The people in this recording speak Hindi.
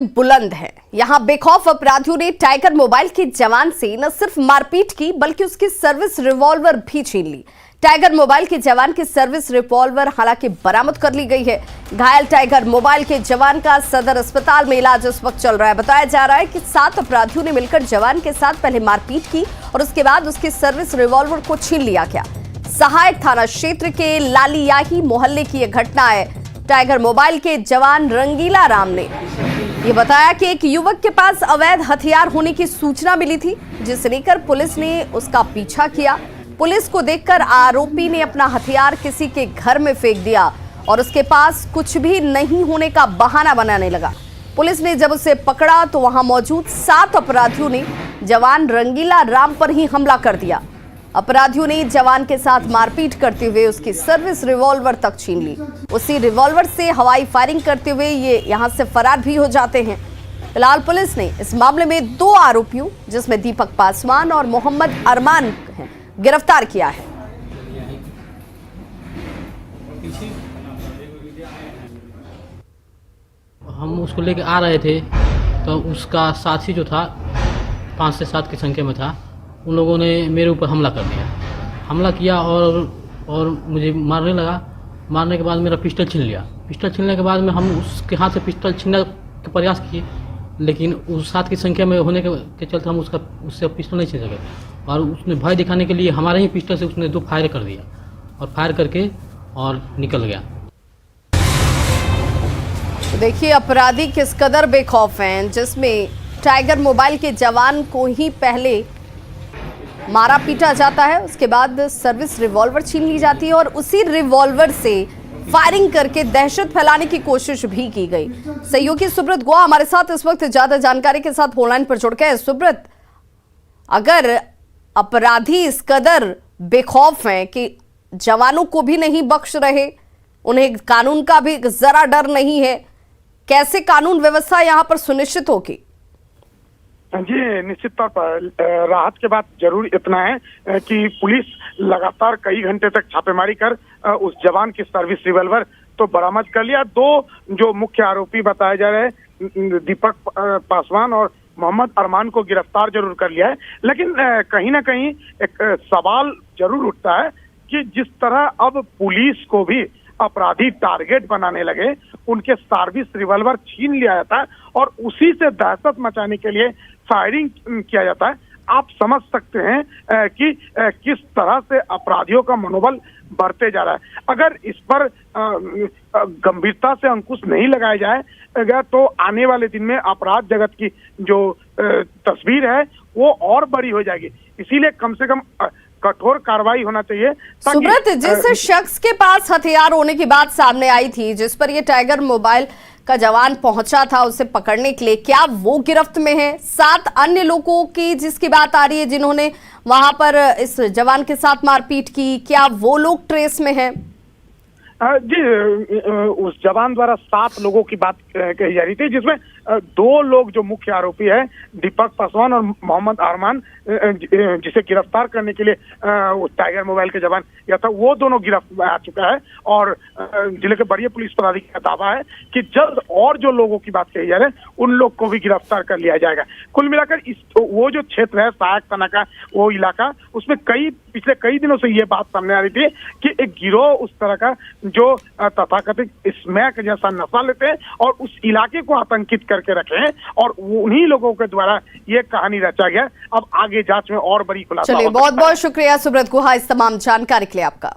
बुलंद है। यहां बेखौफ अपराधियों ने टाइगर मोबाइल के जवान से न सिर्फ मारपीट की बल्कि उसकी सर्विस रिवॉल्वर भी छीन ली। टाइगर मोबाइल के जवान की सर्विस रिवॉल्वर हालांकि बरामद कर ली गई है। घायल टाइगर मोबाइल के जवान का सदर अस्पताल में इलाज इस वक्त चल रहा है। बताया जा रहा है कि 7 अपराधियों ने मिलकर जवान के साथ पहले मारपीट की और उसके बाद उसकी सर्विस रिवॉल्वर को छीन लिया गया। सहायक थाना क्षेत्र के लालियाही मोहल्ले की यह घटना है। टाइगर मोबाइल के जवान रंगीला राम ने ये बताया कि एक युवक के पास अवैध हथियार होने की सूचना मिली थी, जिसे लेकर पुलिस ने उसका पीछा किया। पुलिस को देखकर आरोपी ने अपना हथियार किसी के घर में फेंक दिया और उसके पास कुछ भी नहीं होने का बहाना बनाने लगा। पुलिस ने जब उसे पकड़ा तो वहां मौजूद 7 अपराधियों ने जवान रंगीला राम पर ही हमला कर दिया। अपराधियों ने जवान के साथ मारपीट करते हुए उसकी सर्विस रिवॉल्वर तक छीन ली। उसी रिवॉल्वर से हवाई फायरिंग करते हुए ये यहां से फरार भी हो जाते हैं। फिलहाल पुलिस ने इस मामले में 2 आरोपियों जिसमें दीपक पासवान और मोहम्मद अरमान गिरफ्तार किया है। हम उसको लेके आ रहे थे तो उसका साथी जो था 5 से 7 की संख्या में था, उन लोगों ने मेरे ऊपर हमला किया और मुझे मारने लगा। मारने के बाद मेरा पिस्टल छीन लिया। पिस्टल छीनने के बाद में हम उसके हाथ से पिस्टल छीनने का प्रयास किए, लेकिन उस 7 की संख्या में होने के चलते हम उससे पिस्टल नहीं छीन सके और उसने भय दिखाने के लिए हमारे ही पिस्टल से उसने 2 फायर कर दिया और फायर करके और निकल गया। तो देखिए अपराधी किस कदर बेखौफ हैं, जिसमें टाइगर मोबाइल के जवान को ही पहले मारा पीटा जाता है, उसके बाद सर्विस रिवॉल्वर छीन ली जाती है और उसी रिवॉल्वर से फायरिंग करके दहशत फैलाने की कोशिश भी की गई। सहयोगी सुब्रत गुहा हमारे साथ इस वक्त ज्यादा जानकारी के साथ फोनलाइन पर जुड़ गए। सुब्रत, अगर अपराधी इस कदर बेखौफ हैं कि जवानों को भी नहीं बख्श रहे, उन्हें कानून का भी जरा डर नहीं है, कैसे कानून व्यवस्था यहां पर सुनिश्चित होगी? जी, निश्चित तौर पर राहत के बाद जरूर इतना है कि पुलिस लगातार कई घंटे तक छापेमारी कर उस जवान की सर्विस रिवॉल्वर तो बरामद कर लिया। 2 जो मुख्य आरोपी बताए जा रहे हैं, दीपक पासवान और मोहम्मद अरमान को गिरफ्तार जरूर कर लिया है, लेकिन कहीं ना कहीं एक सवाल जरूर उठता है कि जिस तरह अब पुलिस को भी अपराधी टारगेट बनाने लगे, उनके सर्विस रिवॉल्वर छीन लिया जाता है और उसी से दहशत मचाने के लिए फायरिंग किया जाता है। आप समझ सकते हैं कि किस तरह से अपराधियों का मनोबल बढ़ते जा रहा है। अगर इस पर गंभीरता से अंकुश नहीं लगाया जाएगा तो आने वाले दिन में अपराध जगत की जो तस्वीर है वो और बड़ी हो जाएगी। इसीलिए कम से कम कठोर कार्रवाई होना चाहिए। सुब्रत, जिस शख्स के पास हथियार होने की बात सामने आई थी, जिस पर ये टाइगर मोबाइल का जवान पहुंचा था उसे पकड़ने के लिए, क्या वो गिरफ्त में है? 7 अन्य लोगों की जिसकी बात आ रही है जिन्होंने वहां पर इस जवान के साथ मारपीट की, क्या वो लोग ट्रेस में हैं? जी, उस जवान द्वारा 7 लोगों की बात कही जा रही थी, जिसमें 2 लोग जो मुख्य आरोपी है, दीपक पासवान और मोहम्मद अरमान, जिसे गिरफ्तार करने के लिए टाइगर मोबाइल के जवान या था, वो दोनों गिरफ्त में आ चुका है और जिले के वरीय पुलिस पदाधिकारी का दावा है कि जल्द और जो लोगों की बात कही जा रही है उन लोग को भी गिरफ्तार कर लिया जाएगा। कुल मिलाकर वो जो क्षेत्र है सहायक थाना का वो इलाका, उसमें पिछले कई दिनों से ये बात सामने आ रही थी कि एक गिरोह उस तरह का जो तथाकथित स्मैक जैसा नशा लेते हैं और उस इलाके को आतंकित करके रखे हैं और उन्हीं लोगों के द्वारा ये कहानी रचा गया। अब आगे जांच में और बड़ी खुलासा। चलिए, बहुत बहुत शुक्रिया सुब्रत गुहा इस तमाम जानकारी के लिए आपका।